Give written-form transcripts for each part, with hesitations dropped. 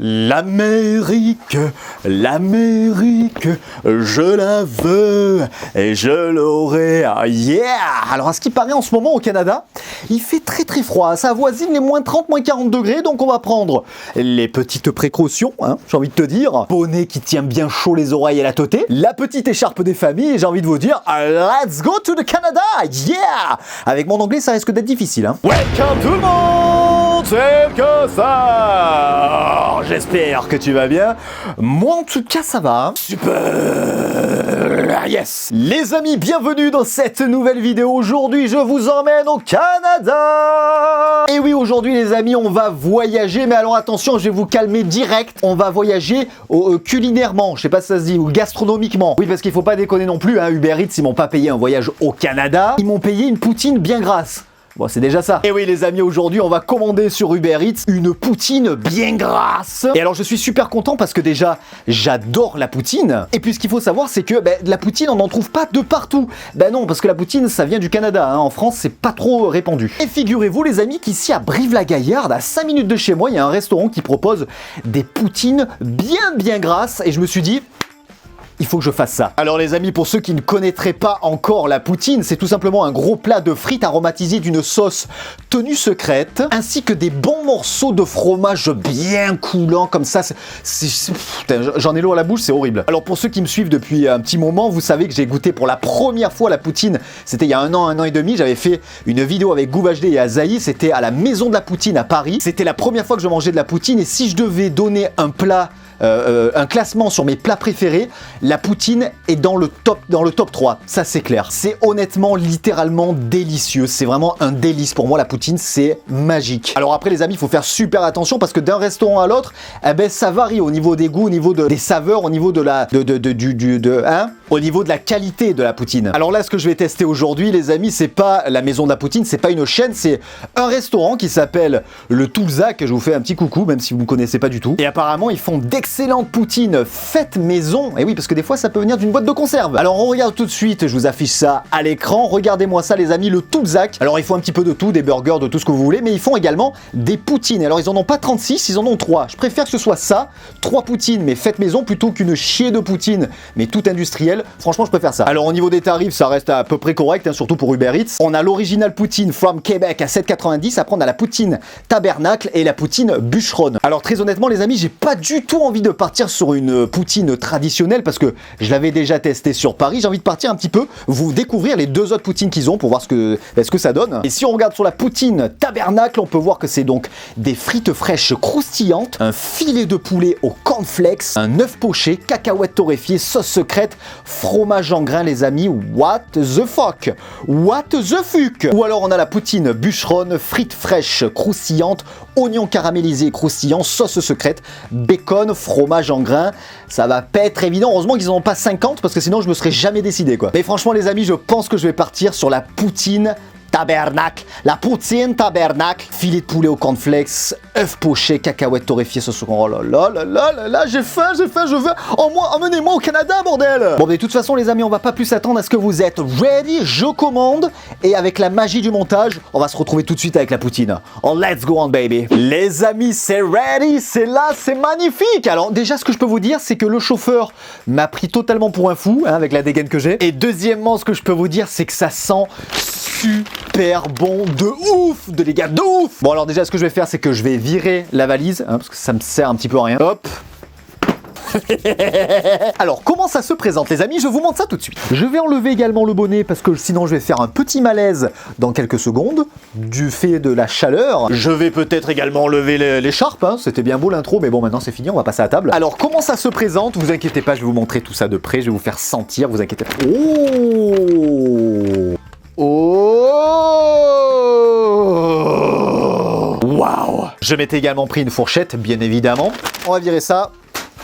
L'Amérique, l'Amérique, je la veux et je l'aurai. Ah, yeah! Alors à ce qui paraît en ce moment au Canada, il fait très froid, ça avoisine les moins 30, moins 40 degrés, donc on va prendre les petites précautions, hein, j'ai envie de te dire. Bonnet qui tient bien chaud les oreilles et la totée, la petite écharpe des familles, et j'ai envie de vous dire, let's go to the Canada! Yeah! Avec mon anglais, ça risque d'être difficile. Hein. Welcome tout le monde! C'est que ça! J'espère que tu vas bien. Moi, en tout cas, ça va. Hein. Super. Yes. Les amis, bienvenue dans cette nouvelle vidéo. Aujourd'hui, je vous emmène au Canada. Et oui, aujourd'hui, les amis, on va voyager. Mais alors, attention, je vais vous calmer direct. On va voyager culinairement. Je sais pas si ça se dit, ou gastronomiquement. Oui, parce qu'il faut pas déconner non plus. Hein. Uber Eats, ils m'ont pas payé un voyage au Canada. Ils m'ont payé une poutine bien grasse. Bon, c'est déjà ça. Et oui, les amis, aujourd'hui, on va commander sur Uber Eats une poutine bien grasse. Et alors, je suis super content parce que déjà, j'adore la poutine. Et puis, ce qu'il faut savoir, c'est que de la poutine, on n'en trouve pas de partout. Non, parce que la poutine, ça vient du Canada. Hein. En France, c'est pas trop répandu. Et figurez-vous, les amis, qu'ici, à Brive-la-Gaillarde, à 5 minutes de chez moi, il y a un restaurant qui propose des poutines bien grasses. Et je me suis dit... il faut que je fasse ça. Alors les amis, pour ceux qui ne connaîtraient pas encore la poutine, c'est tout simplement un gros plat de frites aromatisé d'une sauce tenue secrète, ainsi que des bons morceaux de fromage bien coulant comme ça. J'en ai l'eau à la bouche, c'est horrible. Alors pour ceux qui me suivent depuis un petit moment, vous savez que j'ai goûté pour la première fois la poutine. C'était il y a un an et demi, j'avais fait une vidéo avec GouVHD et Azaï, c'était à la Maison de la Poutine à Paris. C'était la première fois que je mangeais de la poutine et si je devais donner un plat... un classement sur mes plats préférés, la poutine est dans le top 3, ça c'est clair. C'est honnêtement, littéralement délicieux, c'est vraiment un délice pour moi la poutine, c'est magique. Alors après les amis, il faut faire super attention parce que d'un restaurant à l'autre, ça varie au niveau des goûts, au niveau des saveurs, au niveau de la au niveau de la qualité de la poutine. Alors là, ce que je vais tester aujourd'hui les amis, c'est pas la Maison de la Poutine, c'est pas une chaîne, c'est un restaurant qui s'appelle le Toulzac. Je vous fais un petit coucou même si vous ne connaissez pas du tout. Et apparemment, ils font d'excellentes poutines faites maison. Et oui, parce que des fois, ça peut venir d'une boîte de conserve. Alors, on regarde tout de suite, je vous affiche ça à l'écran. Regardez-moi ça, les amis, le Toulzac. Alors, ils font un petit peu de tout, des burgers, de tout ce que vous voulez, mais ils font également des poutines. Alors, ils en ont pas 36, ils en ont 3. Je préfère que ce soit ça, 3 poutines, mais faites maison, plutôt qu'une chier de poutine, mais tout industriel. Franchement, je préfère ça. Alors, au niveau des tarifs, ça reste à peu près correct, hein, surtout pour Uber Eats. On a l'original poutine from Québec à 7,90. Après, on a la poutine tabernacle et la poutine bûcheronne. Alors, très honnêtement, les amis, j'ai pas du tout envie de partir sur une poutine traditionnelle parce que je l'avais déjà testé sur Paris. J'ai envie de partir un petit peu, vous découvrir les deux autres poutines qu'ils ont pour voir ce que ça donne. Et si on regarde sur la poutine tabernacle, on peut voir que c'est donc des frites fraîches croustillantes, un filet de poulet au cornflakes, un œuf poché, cacahuètes torréfiées, sauce secrète, fromage en grains, les amis. What the fuck? What the fuck? Ou alors on a la poutine bûcheronne, frites fraîches croustillantes, oignons caramélisés croustillants, sauce secrète, bacon, fromage en grains. Ça va pas être évident. Heureusement qu'ils en ont pas 50 parce que sinon je me serais jamais décidé quoi. Mais franchement les amis, je pense que je vais partir sur la poutine tabernacle. La poutine tabernacle, filet de poulet au cornflakes, œuf poché, cacahuètes torréfiées, sauce. Oh là là, j'ai faim, je veux. Emmenez-moi au Canada, bordel. Bon, mais de toute façon, les amis, on va pas plus s'attendre à ce que vous êtes ready. Je commande et avec la magie du montage, on va se retrouver tout de suite avec la poutine. Oh, let's go on, baby. Les amis, c'est ready, c'est là, c'est magnifique. Alors, déjà, ce que je peux vous dire, c'est que le chauffeur m'a pris totalement pour un fou, hein, avec la dégaine que j'ai. Et deuxièmement, ce que je peux vous dire, c'est que ça sent super bon de ouf, les gars, de ouf. Bon alors déjà ce que je vais faire c'est que je vais virer la valise hein, parce que ça me sert un petit peu à rien. Hop. Alors comment ça se présente les amis, je vous montre ça tout de suite. Je vais enlever également le bonnet parce que sinon je vais faire un petit malaise dans quelques secondes du fait de la chaleur. Je vais peut-être également enlever l'écharpe, hein. C'était bien beau l'intro mais bon maintenant c'est fini, on va passer à table. Alors comment ça se présente, vous inquiétez pas, je vais vous montrer tout ça de près, je vais vous faire sentir, vous inquiétez pas. Oh! Waouh! Je m'étais également pris une fourchette, bien évidemment. On va virer ça.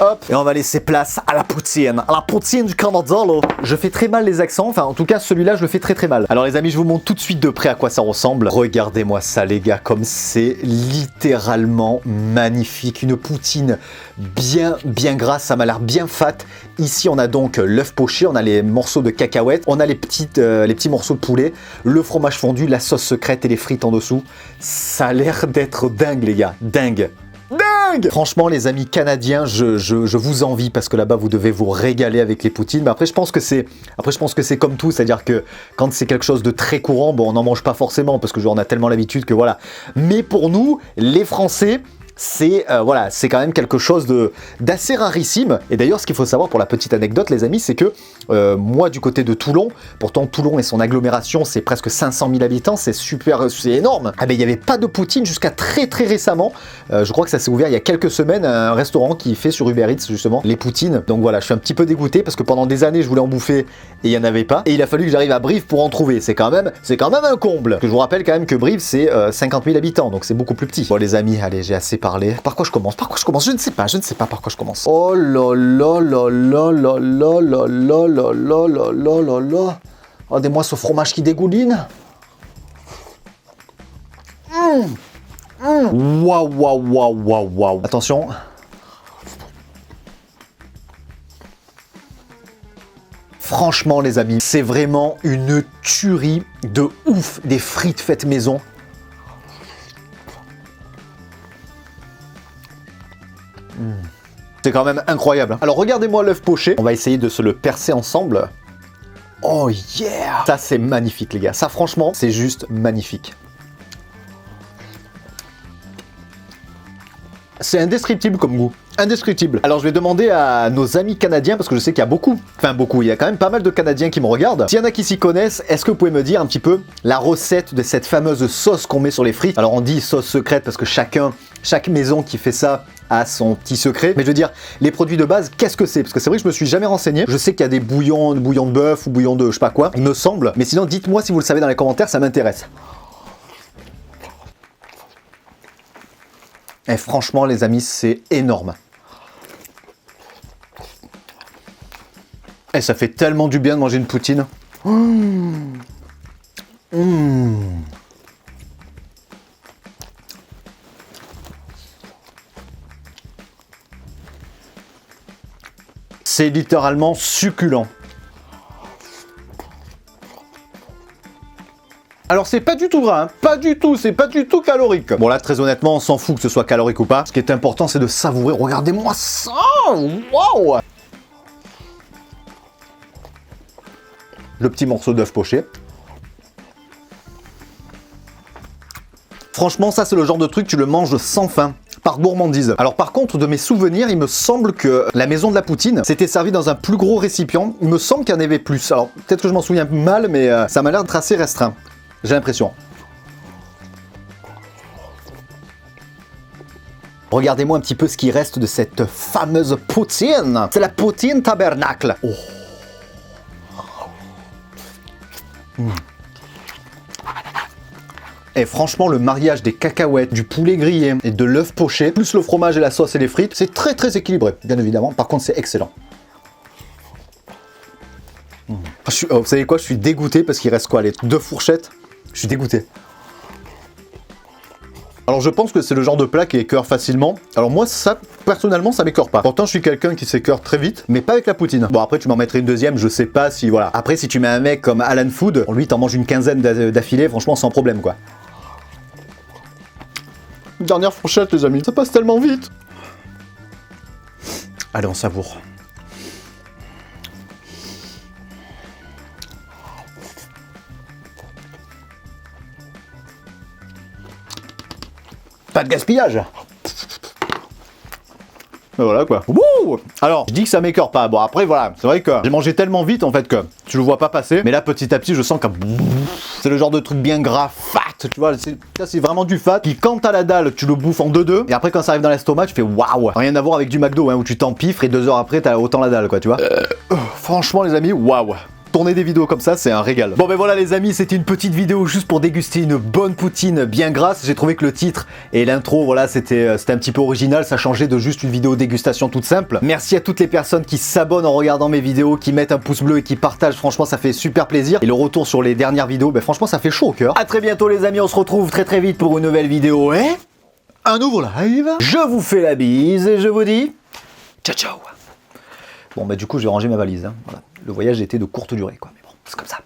Hop, et on va laisser place à la poutine du Canada là. Je fais très mal les accents, enfin en tout cas celui-là je le fais très mal. Alors les amis, je vous montre tout de suite de près à quoi ça ressemble. Regardez-moi ça les gars, comme c'est littéralement magnifique. Une poutine bien grasse, ça m'a l'air bien fat. Ici on a donc l'œuf poché, on a les morceaux de cacahuètes, on a les petits morceaux de poulet, le fromage fondu, la sauce secrète et les frites en dessous. Ça a l'air d'être dingue les gars, dingue. dingue. Franchement, les amis canadiens, je vous envie parce que là-bas, vous devez vous régaler avec les poutines. Mais après, je pense que c'est comme tout, c'est-à-dire que quand c'est quelque chose de très courant, bon, on n'en mange pas forcément parce que genre, on a tellement l'habitude que voilà. Mais pour nous, les Français, c'est voilà, c'est quand même quelque chose d'assez rarissime. Et d'ailleurs, ce qu'il faut savoir pour la petite anecdote, les amis, c'est que moi, du côté de Toulon, pourtant Toulon et son agglomération, c'est presque 500 000 habitants, c'est super, c'est énorme. Ah ben, il n'y avait pas de poutine jusqu'à très récemment. Je crois que ça s'est ouvert il y a quelques semaines, un restaurant qui fait sur Uber Eats justement les poutines. Donc voilà, je suis un petit peu dégoûté parce que pendant des années, je voulais en bouffer et il n'y en avait pas. Et il a fallu que j'arrive à Brive pour en trouver. C'est quand même un comble. Je vous rappelle quand même que Brive, c'est 50 000 habitants, donc c'est beaucoup plus petit. Bon les amis, allez, j'ai assez parlé. Par quoi je commence? Je ne sais pas par quoi je commence. Oh là là là là là là là là là là là là là là. Regardez-moi ce fromage qui dégouline. Waouh, waouh, waouh, waouh, waouh. Attention. Franchement, les amis, c'est vraiment une tuerie de ouf. Des frites faites maison. C'est quand même incroyable. Alors regardez-moi l'œuf poché. On va essayer de se le percer ensemble. Oh yeah! Ça c'est magnifique les gars. Ça franchement c'est juste magnifique. C'est indescriptible comme goût. Indescriptible. Alors je vais demander à nos amis canadiens, parce que je sais qu'il y a beaucoup, il y a quand même pas mal de Canadiens qui me regardent. S'il y en a qui s'y connaissent, est-ce que vous pouvez me dire un petit peu la recette de cette fameuse sauce qu'on met sur les frites? Alors on dit sauce secrète parce que chaque maison qui fait ça a son petit secret. Mais je veux dire, les produits de base, qu'est-ce que c'est? Parce que c'est vrai que je me suis jamais renseigné. Je sais qu'il y a des bouillons de bœuf ou bouillon de je sais pas quoi, il me semble. Mais sinon, dites-moi si vous le savez dans les commentaires, ça m'intéresse. Et franchement, les amis, c'est énorme. Et ça fait tellement du bien de manger une poutine. C'est littéralement succulent. Alors c'est pas du tout gras, hein. Pas du tout, c'est pas du tout calorique. Bon là très honnêtement on s'en fout que ce soit calorique ou pas. Ce qui est important c'est de savourer, regardez-moi ça. Waouh. Le petit morceau d'œuf poché. Franchement ça c'est le genre de truc tu le manges sans faim. Par gourmandise. Alors par contre, de mes souvenirs, il me semble que la maison de la poutine s'était servie dans un plus gros récipient. Il me semble qu'il y en avait plus. Alors peut-être que je m'en souviens mal, mais ça m'a l'air d'être assez restreint. J'ai l'impression. Regardez-moi un petit peu ce qui reste de cette fameuse poutine. C'est la poutine tabernacle. Oh. Et franchement, le mariage des cacahuètes, du poulet grillé et de l'œuf poché, plus le fromage et la sauce et les frites, c'est très équilibré, bien évidemment. Par contre, c'est excellent. Vous savez quoi, je suis dégoûté parce qu'il reste quoi, les 2 fourchettes? Je suis dégoûté. Alors je pense que c'est le genre de plat qui écœure facilement. Alors moi, ça, personnellement, ça m'écœure pas. Pourtant, je suis quelqu'un qui s'écœure très vite, mais pas avec la poutine. Bon, après, tu m'en mettrais une deuxième, je sais pas si, voilà. Après, si tu mets un mec comme Alan Food, lui, t'en manges une quinzaine d'affilée, franchement, sans problème, quoi. Dernière fourchette, les amis. Ça passe tellement vite. Allez, on savoure. Pas de gaspillage. Ben voilà quoi. Wouh! Alors, je dis que ça m'écœure pas. Bon après voilà, c'est vrai que j'ai mangé tellement vite en fait que tu le vois pas passer. Mais là petit à petit je sens que c'est le genre de truc bien gras, fat. Tu vois, ça c'est vraiment du fat. Qui quand t'as la dalle, tu le bouffes en 2-2. Et après quand ça arrive dans l'estomac, tu fais waouh. Rien à voir avec du McDo hein, où tu t'empiffres et 2 heures après t'as autant la dalle quoi, tu vois. Franchement les amis, waouh. Tourner des vidéos comme ça, c'est un régal. Bon ben voilà les amis, c'était une petite vidéo juste pour déguster une bonne poutine bien grasse. J'ai trouvé que le titre et l'intro, voilà, c'était un petit peu original. Ça changeait de juste une vidéo dégustation toute simple. Merci à toutes les personnes qui s'abonnent en regardant mes vidéos, qui mettent un pouce bleu et qui partagent. Franchement, ça fait super plaisir. Et le retour sur les dernières vidéos, ben franchement, ça fait chaud au cœur. A très bientôt les amis, on se retrouve très vite pour une nouvelle vidéo et un nouveau live. Je vous fais la bise et je vous dis ciao ciao. Bon bah du coup je vais ranger ma valise, hein. Voilà. Le voyage était de courte durée quoi, mais bon, c'est comme ça.